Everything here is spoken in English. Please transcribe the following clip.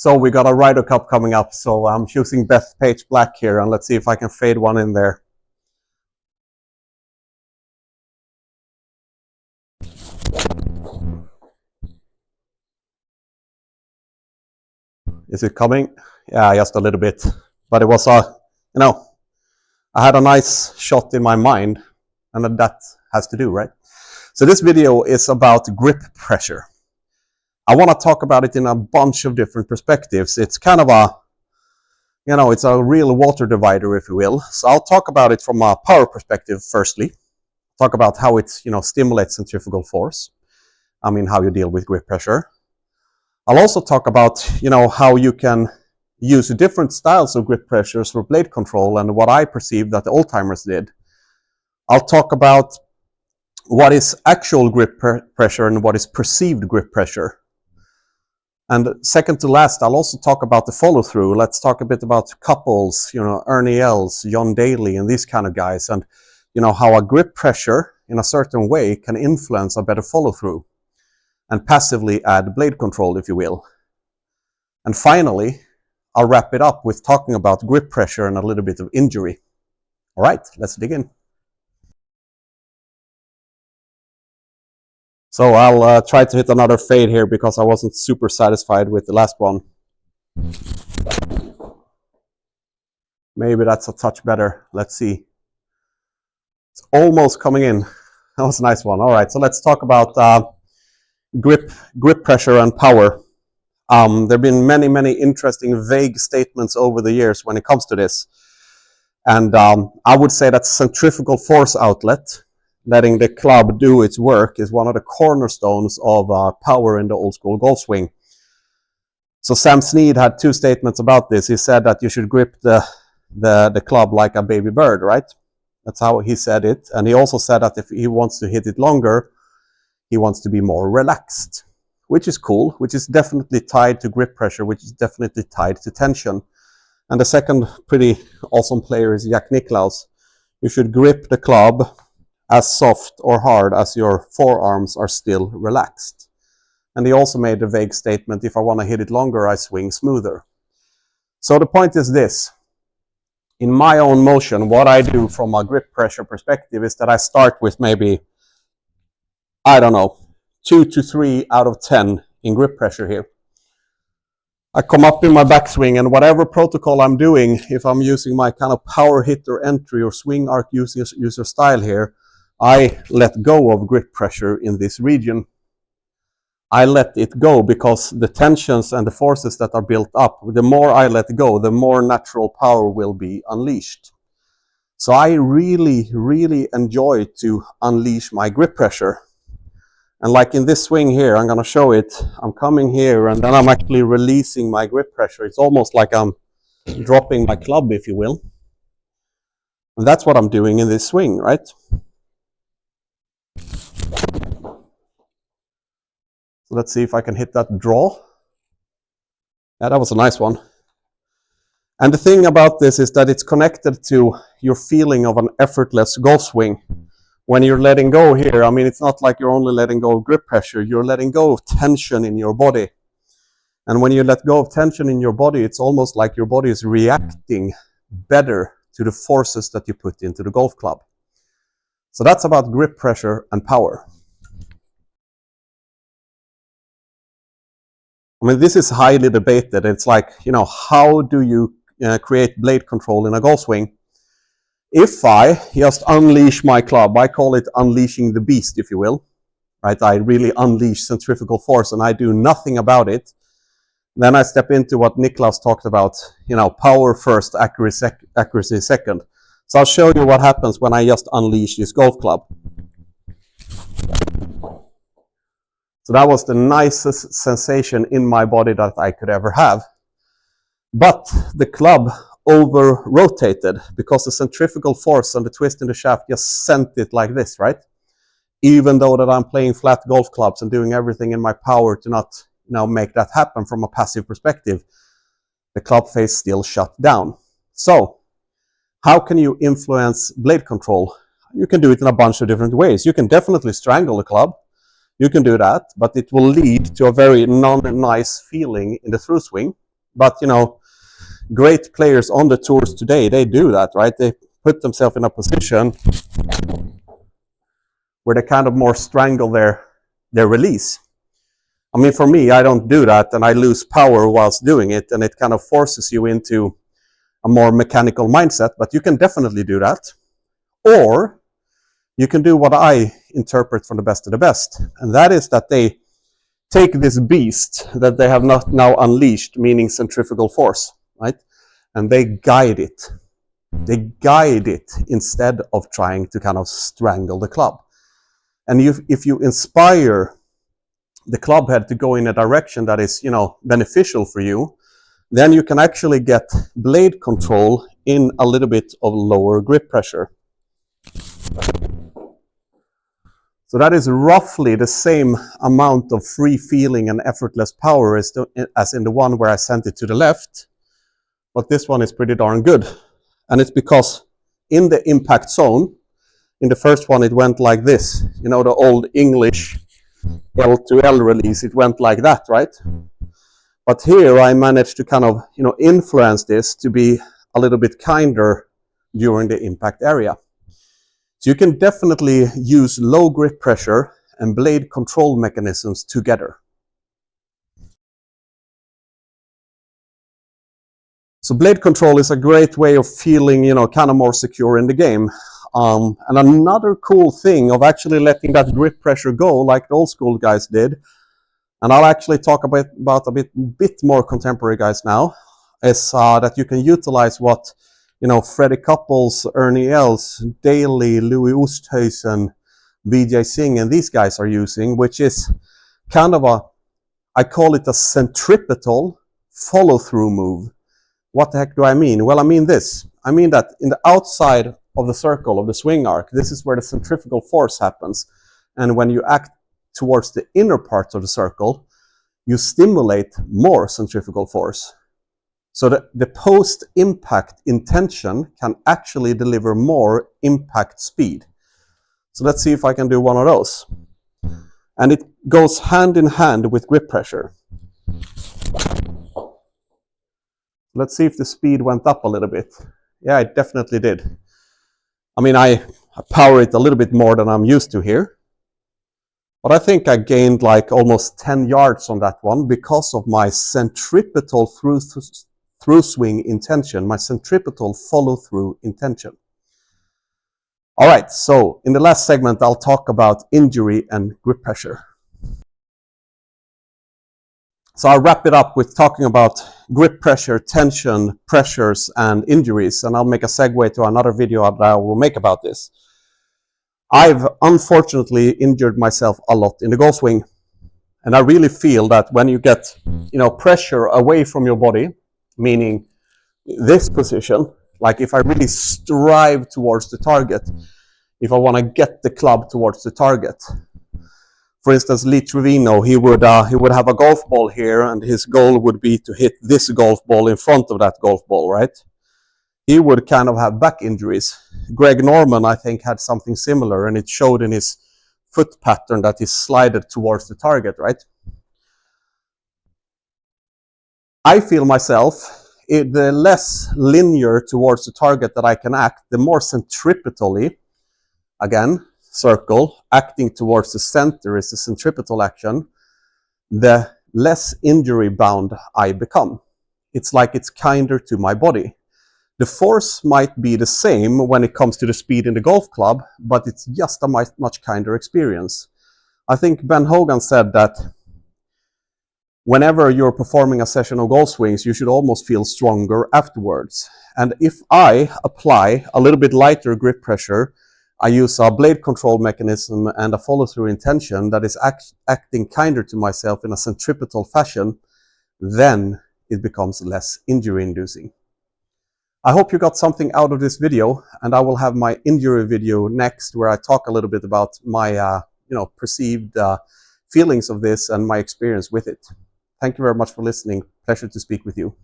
So we got a Ryder Cup coming up, so I'm choosing Bethpage Black here, and let's see if I can fade one in there. Is it coming? Yeah, just a little bit. But it was I had a nice shot in my mind, and that has to do, right? So this video is about grip pressure. I want to talk about it in a bunch of different perspectives. It's kind of it's a real water divider, if you will. So I'll talk about it from a power perspective firstly. Talk about how it, stimulates centrifugal force. I mean, how you deal with grip pressure. I'll also talk about, how you can use different styles of grip pressures for blade control and what I perceive that the old timers did. I'll talk about what is actual grip pressure and what is perceived grip pressure. And second to last, I'll also talk about the follow-through. Let's talk a bit about couples, Ernie Els, John Daly, and these kind of guys, and how a grip pressure in a certain way can influence a better follow-through and passively add blade control, if you will. And finally, I'll wrap it up with talking about grip pressure and a little bit of injury. All right, let's dig in. So I'll try to hit another fade here because I wasn't super satisfied with the last one. Maybe that's a touch better. Let's see. It's almost coming in. That was a nice one. All right, so let's talk about grip pressure and power. There have been many interesting vague statements over the years when it comes to this. And I would say that centrifugal force outlet, letting the club do its work, is one of the cornerstones of power in the old school golf swing. So Sam Snead had two statements about this. He said that you should grip the club like a baby bird, right? That's how he said it. And he also said that if he wants to hit it longer, he wants to be more relaxed, which is cool, which is definitely tied to grip pressure, which is definitely tied to tension. And the second pretty awesome player is Jack Nicklaus. You should grip the club as soft or hard as your forearms are still relaxed. And he also made a vague statement, if I want to hit it longer, I swing smoother. So the point is this. In my own motion, what I do from a grip pressure perspective is that I start with maybe, 2 to 3 out of 10 in grip pressure here. I come up in my backswing, and whatever protocol I'm doing, if I'm using my kind of power hitter entry or swing arc user style here, I let go of grip pressure in this region. I let it go because the tensions and the forces that are built up, the more I let go, the more natural power will be unleashed. So I really enjoy to unleash my grip pressure. And like in this swing here, I'm going to show it. I'm coming here and then I'm actually releasing my grip pressure. It's almost like I'm dropping my club, if you will. And that's what I'm doing in this swing, right? So let's see if I can hit that draw. Yeah, that was a nice one. And the thing about this is that it's connected to your feeling of an effortless golf swing. When you're letting go here, it's not like you're only letting go of grip pressure, you're letting go of tension in your body. And when you let go of tension in your body, it's almost like your body is reacting better to the forces that you put into the golf club. So that's about grip pressure and power. This is highly debated. It's like, how do you create blade control in a golf swing? If I just unleash my club, I call it unleashing the beast, if you will, right? I really unleash centrifugal force and I do nothing about it. Then I step into what Nicklaus talked about, power first, accuracy second. So I'll show you what happens when I just unleash this golf club. So that was the nicest sensation in my body that I could ever have. But the club over-rotated because the centrifugal force and the twist in the shaft just sent it like this, right? Even though that I'm playing flat golf clubs and doing everything in my power to not make that happen from a passive perspective, the club face still shut down. So how can you influence blade control? You can do it in a bunch of different ways. You can definitely strangle the club. You can do that, but it will lead to a very non-nice feeling in the through swing. But great players on the tours today, they do that, right? They put themselves in a position where they kind of more strangle their release. I mean, for me, I don't do that, and I lose power whilst doing it, and it kind of forces you into a more mechanical mindset. But you can definitely do that. Or you can do what I interpret from the best of the best, and that is that they take this beast that they have not now unleashed, meaning centrifugal force, right? And they guide it. They guide it instead of trying to kind of strangle the club. And if you inspire the club head to go in a direction that is, beneficial for you, then you can actually get blade control in a little bit of lower grip pressure. So that is roughly the same amount of free feeling and effortless power as in the one where I sent it to the left. But this one is pretty darn good. And it's because in the impact zone, in the first one, it went like this. The old English L to L release, it went like that, right? But here I managed to kind of, influence this to be a little bit kinder during the impact area. So you can definitely use low grip pressure and blade control mechanisms together. So blade control is a great way of feeling, kind of more secure in the game. And another cool thing of actually letting that grip pressure go, like the old school guys did, and I'll actually talk about a bit more contemporary guys now, is that you can utilize what Freddie Couples, Ernie Els, Daly, Louis Oosthuizen, Vijay Singh, and these guys are using, which is kind of I call it a centripetal follow-through move. What the heck do I mean? Well, I mean this. I mean that in the outside of the circle of the swing arc, this is where the centrifugal force happens. And when you act towards the inner parts of the circle, you stimulate more centrifugal force. So the post-impact intention can actually deliver more impact speed. So let's see if I can do one of those. And it goes hand in hand with grip pressure. Let's see if the speed went up a little bit. Yeah, it definitely did. I mean, I power it a little bit more than I'm used to here. But I think I gained like almost 10 yards on that one because of my centripetal through swing intention, my centripetal follow through intention. All right, so in the last segment, I'll talk about injury and grip pressure. So I'll wrap it up with talking about grip pressure, tension, pressures, and injuries, and I'll make a segue to another video that I will make about this. I've unfortunately injured myself a lot in the golf swing, and I really feel that when you get, pressure away from your body, meaning this position, like if I really strive towards the target, if I want to get the club towards the target. For instance, Lee Trevino, he would have a golf ball here, and his goal would be to hit this golf ball in front of that golf ball, right? He would kind of have back injuries. Greg Norman, I think, had something similar, and it showed in his foot pattern that he slided towards the target, right? I feel myself, the less linear towards the target that I can act, the more centripetally, again, circle, acting towards the center is the centripetal action, the less injury bound I become. It's like it's kinder to my body. The force might be the same when it comes to the speed in the golf club, but it's just a much kinder experience. I think Ben Hogan said that whenever you're performing a session of golf swings, you should almost feel stronger afterwards. And if I apply a little bit lighter grip pressure, I use a blade control mechanism and a follow-through intention that is acting kinder to myself in a centripetal fashion, then it becomes less injury-inducing. I hope you got something out of this video, and I will have my injury video next, where I talk a little bit about my perceived feelings of this and my experience with it. Thank you very much for listening. Pleasure to speak with you.